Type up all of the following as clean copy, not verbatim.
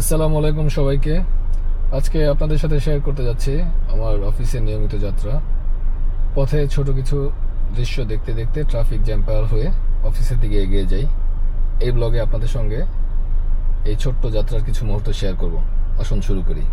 আসসালামু আলাইকুম সবাইকে। আজকে আপনাদের সাথে শেয়ার করতে যাচ্ছি আমার অফিসের নিয়মিত যাত্রা। পথে ছোট কিছু দৃশ্য দেখতে দেখতে ট্রাফিক জ্যাম পার হয়ে অফিসের দিকে এগিয়ে যাই। এই ব্লগে আপনাদের সঙ্গে এই ছোট্ট যাত্রার কিছু মুহূর্ত শেয়ার করব। আসুন শুরু করি।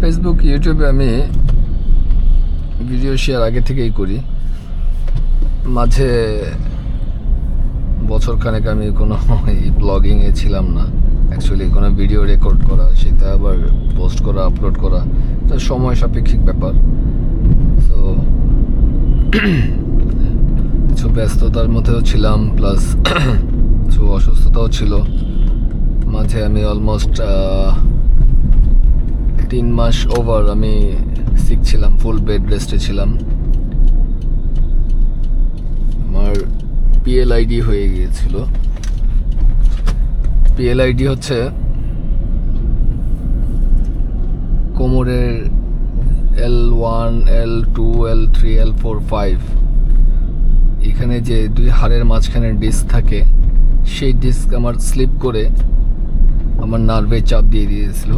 ফেসবুক, ইউটিউবে আমি ভিডিও শেয়ার আগে থেকেই করি। মাঝে বছরখানেক আমি কোনো এই ব্লগিংয়ে ছিলাম না। অ্যাকচুয়ালি কোনো ভিডিও রেকর্ড করা, সেটা আবার পোস্ট করা, আপলোড করা, এটা সময় সাপেক্ষিক ব্যাপার। তো কিছু ব্যস্ততার মধ্যেও ছিলাম, প্লাস কিছু অসুস্থতাও ছিল। মাঝে আমি অলমোস্ট 3 মাস ওভার আমি সিক ছিলাম, ফুল বেড রেস্টে ছিলাম। আমার পিএলআইডি হয়ে গিয়েছিল। পিএলআইডি হচ্ছে কোমরের L1, L2, L3, L4, 5 এখানে যে 2 হাড়ের মাঝখানে ডিস্ক থাকে, সেই ডিস্ক আমার স্লিপ করে আমার নার্ভে চাপ দিয়ে দিয়েছিল।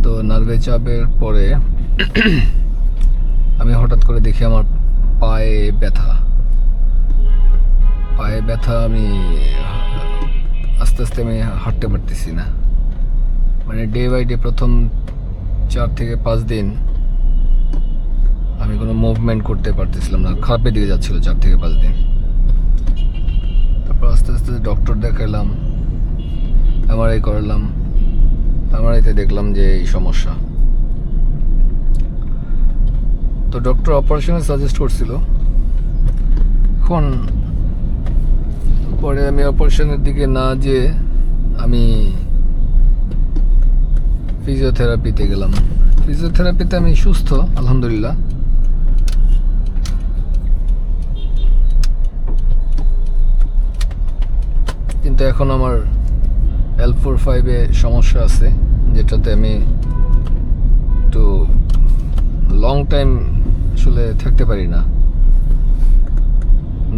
তো নার্ভে চাপের পরে আমি হঠাৎ করে দেখি আমার পায়ে ব্যথা। আমি আস্তে আস্তে আমি হাঁটতে পারতেছি না। মানে ডে বাই ডে প্রথম 4 থেকে 5 দিন আমি কোনো মুভমেন্ট করতে পারতেছিলাম না, খারাপের দিকে যাচ্ছিল 4 থেকে 5 দিন। তারপর আস্তে আস্তে ডক্টর দেখালাম, এমআরআই করালাম। এমআরআইতে দেখলাম যে এই সমস্যা। তো ডক্টর অপারেশনের সাজেস্ট করছিল। এখন পরে আমি অপারেশনের দিকে না যেয়ে আমি ফিজিওথেরাপিতে গেলাম। ফিজিওথেরাপিতে আমি সুস্থ, আলহামদুলিল্লাহ। কিন্তু এখন আমার L4, 5-এ সমস্যা আছে, যেটাতে আমি একটু লং টাইম আসলে থাকতে পারি না,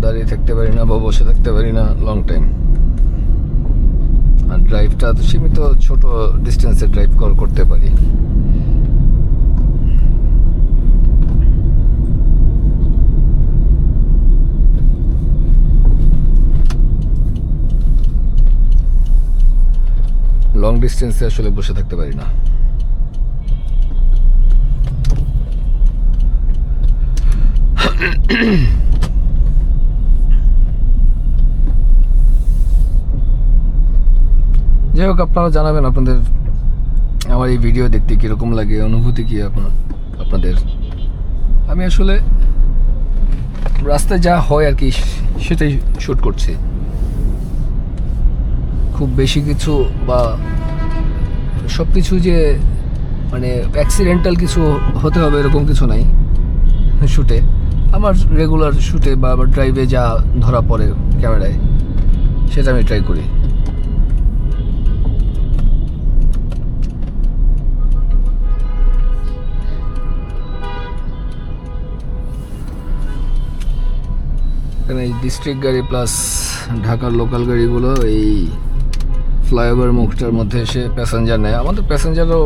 দাঁড়িয়ে থাকতে পারি না বা বসে থাকতে পারি না লং টাইম। আর ড্রাইভটা তো সীমিত ছোট ডিস্টেন্সে ড্রাইভ করতে পারি। লং ডিস্টেন্সে আসলে বসে থাকতে পারি না। যাই হোক, আপনারা জানাবেন আপনাদের আমার এই ভিডিও দেখতে কীরকম লাগে, অনুভূতি কী আপনাদের। আমি আসলে রাস্তায় যা হয় আর কি সেটাই শ্যুট করছি। খুব বেশি কিছু বা সব কিছু যে মানে অ্যাক্সিডেন্টাল কিছু হতে হবে এরকম কিছু নাই শ্যুটে। আমার রেগুলার শ্যুটে বা আমার ড্রাইভে যা ধরা পড়ে ক্যামেরায়, সেটা আমি ট্রাই করি। এখানে ডিস্ট্রিক্ট গাড়ি প্লাস ঢাকার লোকাল গাড়িগুলো এই ফ্লাইওভার মুখটার মধ্যে এসে প্যাসেঞ্জার নেয়। আমাদের প্যাসেঞ্জারও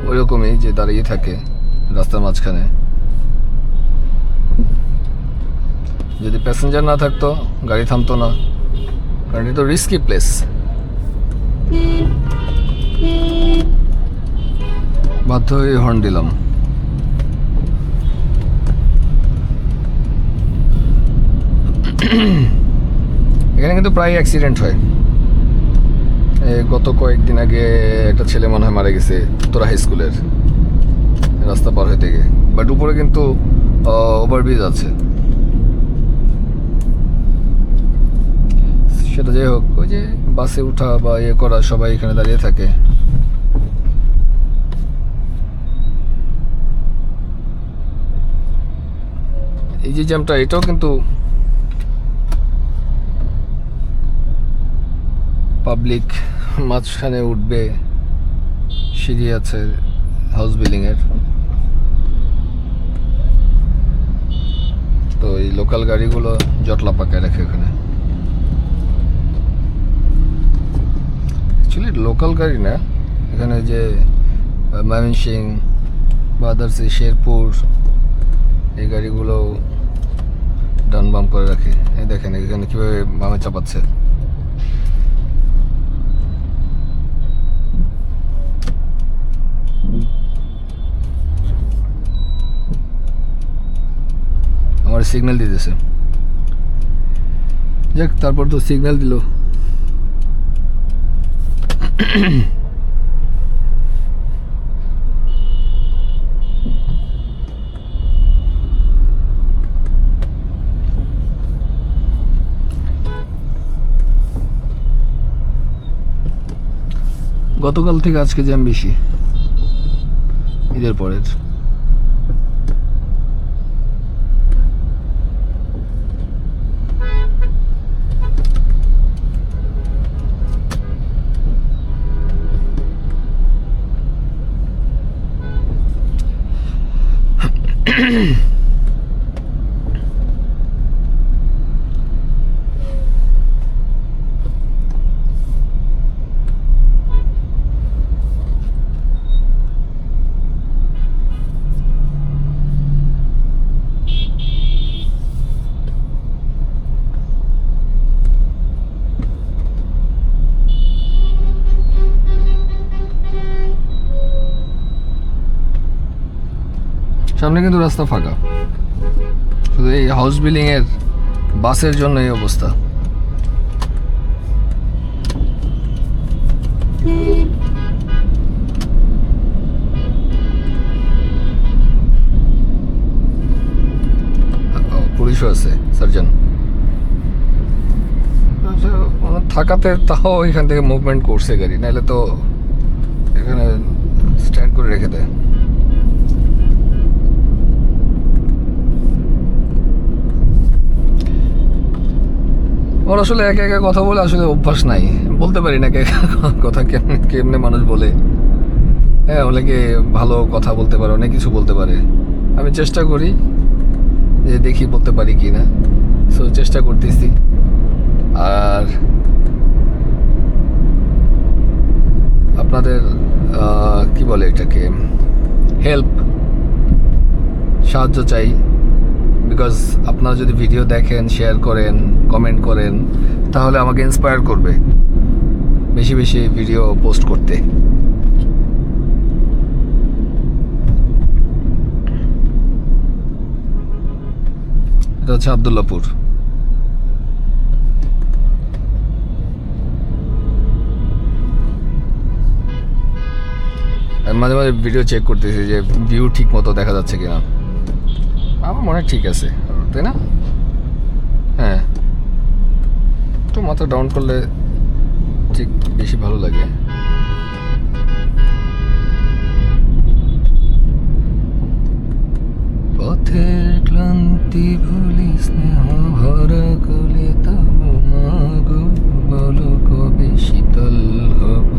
ওই রকমই, যে দাঁড়িয়ে থাকে রাস্তার মাঝখানে। যদি প্যাসেঞ্জার না থাকতো গাড়ি থামতো না, কারণ এটা তো রিস্কি প্লেস। বাধ্য হয়ে হর্ন দিলাম। এখানে কিন্তু প্রায় অ্যাক্সিডেন্ট হয়। গত কয়েকদিন আগে একটা ছেলে মনে হয় মারা গেছে উত্তরা হাই স্কুলের রাস্তা পার হইতে গিয়ে। বাট উপরে কিন্তু ওভারব্রিজ আছে। সেটা যাই হোক, ওই যে বাসে উঠা বা ইয়ে করা সবাই এখানে দাঁড়িয়ে থাকে। এই যে জ্যামটা, এটাও কিন্তু পাবলিক মাঝখানে উঠবে, সিঁড়ি আছে হাউস বিল্ডিং এর। তো এই লোকাল গাড়িগুলো জটলা পাকায় রাখে ওখানে। অ্যাকচুয়ালি লোকাল গাড়ি না, এখানে যে ময়মনসিং বা আদার্স শেরপুর এই গাড়িগুলো ডান বাম করে রাখে। এই দেখেন এখানে কীভাবে বামে চাপাচ্ছে। আমার সিগন্যাল দিতেছে, যাক তারপর তো সিগন্যাল দিল। গতকাল থেকে আজকে জ্যাম বেশি, ঈদের পরের। সামনে কিন্তু রাস্তা ফাঁকা, শুধু এই হাউস বিল্ডিং এর বাসের জন্য এই অবস্থা। পুলিশও আছে, সার্জন থাকাতে তাও এখান থেকে মুভমেন্ট করছে গাড়ি, নাহলে তো এখানে স্ট্যান্ড করে রেখে দেয়। ওর আসলে একা একা কথা বলে আসলে অভ্যাস নাই, বলতে পারি না কথা কেমনে মানুষ বলে। হ্যাঁ, অনেকে ভালো কথা বলতে পারে, অনেক কিছু বলতে পারে। আমি চেষ্টা করি যে দেখি বলতে পারি কি না, সো চেষ্টা করতেছি। আর আপনাদের কি বলে এটাকে, হেল্প, সাহায্য চাই। বিকজ আপনারা যদি ভিডিও দেখেন, শেয়ার করেন, কমেন্ট করেন, তাহলে আমাকে ইন্সপায়ার করবে বেশি বেশি ভিডিও পোস্ট করতে। এটা হচ্ছে আবদুল্লাপুর। মাঝে মাঝে ভিডিও চেক করতেছি যে ভিউ ঠিক মতো দেখা যাচ্ছে কিনা। আমার মনে হয় ঠিক আছে, তাই না? হ্যাঁ, একটু মাথা ডাউন করলে ঠিক বেশি ভালো লাগে। পথের ক্লান্তি ভুলি স্নেহ ভরা কলে তব মাগো, বলো কবে শীতল হব।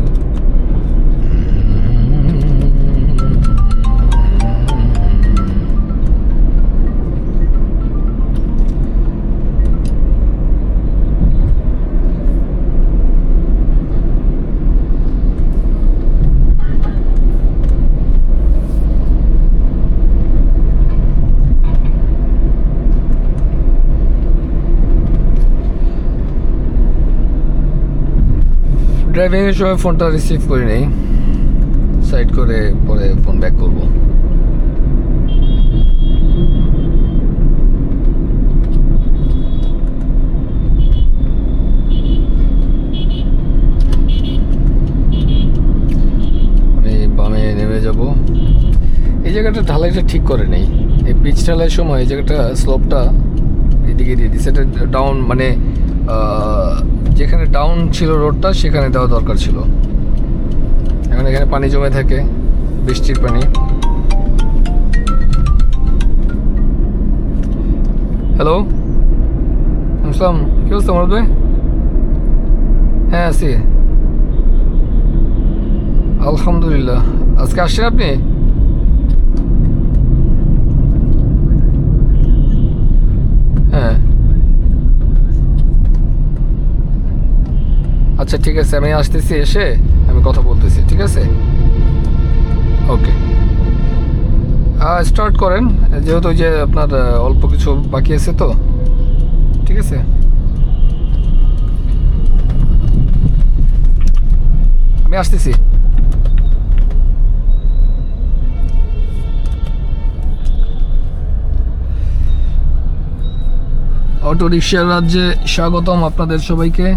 ড্রাইভিংয়ের সময় ফোনটা রিসিভ করি নেই, সাইড করে পরে ফোন ব্যাক করবো। আমি বামে নেমে যাব। এই জায়গাটা ঢালাইটা ঠিক করে নেই, এই পিচ ঢালাইয়ের সময় এই জায়গাটা স্লোপটা এদিকে দিয়ে দিচ্ছে, এটা ডাউন মানে যেখানে ডাউন ছিল রোডটা সেখানে দেওয়া দরকার ছিল। এখন এখানে পানি জমে থাকে, বৃষ্টির পানি। হ্যালো, আসসালাম, কি অবস্থা মরদ ভাই? হ্যাঁ আছি আলহামদুলিল্লাহ। আজকে আসছেন আপনি? হ্যাঁ আচ্ছা ঠিক আছে, আমি আসতেছি, এসে আমি কথা বলতেছি, ঠিক আছে? ওকে, স্টার্ট করেন, যেহেতু যে আপনার অল্প কিছু বাকি আছে তো, ঠিক আছে? আমি আসতেছি। অটো রিক্সার রাজ্যে স্বাগতম আপনাদের সবাইকে।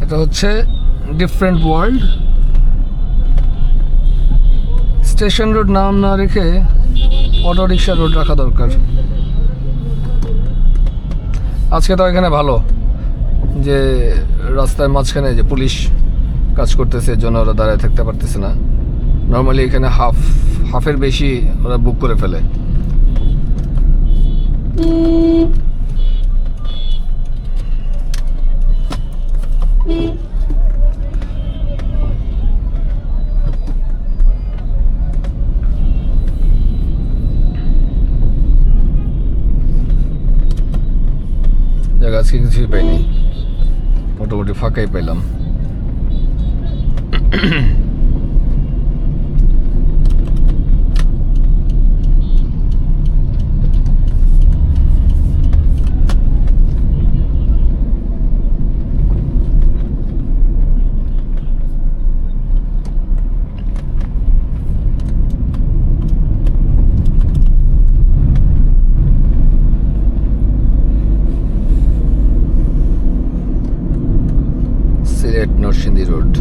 এটা হচ্ছে ডিফারেন্ট ওয়ার্ল্ড। স্টেশন রোড নাম না রেখে অটো রিক্সা রোড রাখা দরকার। আজকে তো এখানে ভালো যে রাস্তার মাঝখানে যে পুলিশ কাজ করতেছে, এর জন্য ওরা দাঁড়ায় থাকতে পারতেছে না। নর্মালি এখানে হাফের বেশি ওরা বুক করে ফেলে। জায়গা আজকে কিছুই পাইনি, মোটামুটি ফাঁকাই পাইলাম। সিলেট নরসিংদী রোড।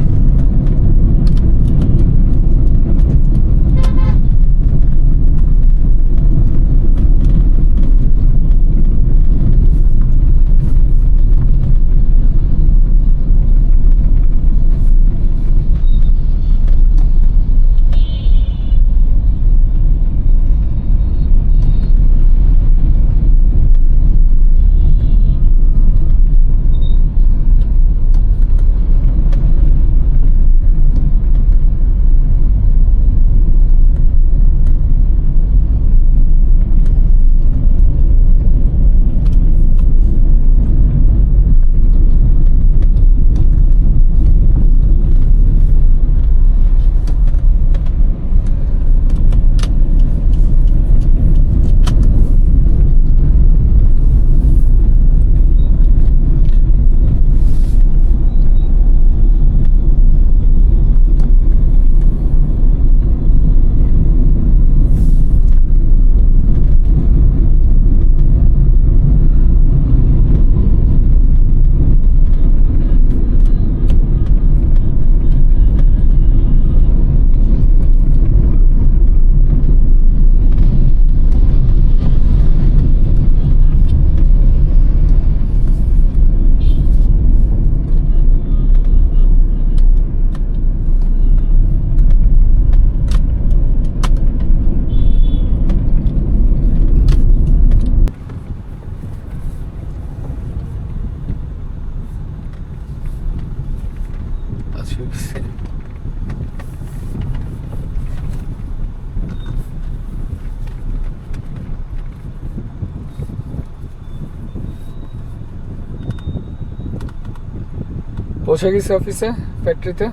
পৌঁছে গেছি অফিসে, ফ্যাক্টরিতে।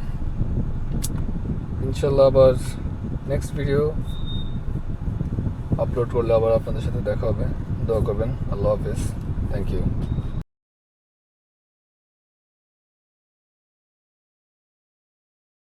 ইনশাল্লাহ আবার নেক্সট ভিডিও আপলোড করলে আবার আপনাদের সাথে দেখা হবে। দোয়া করবেন। আল্লাহ হাফেজ, থ্যাংক ইউ।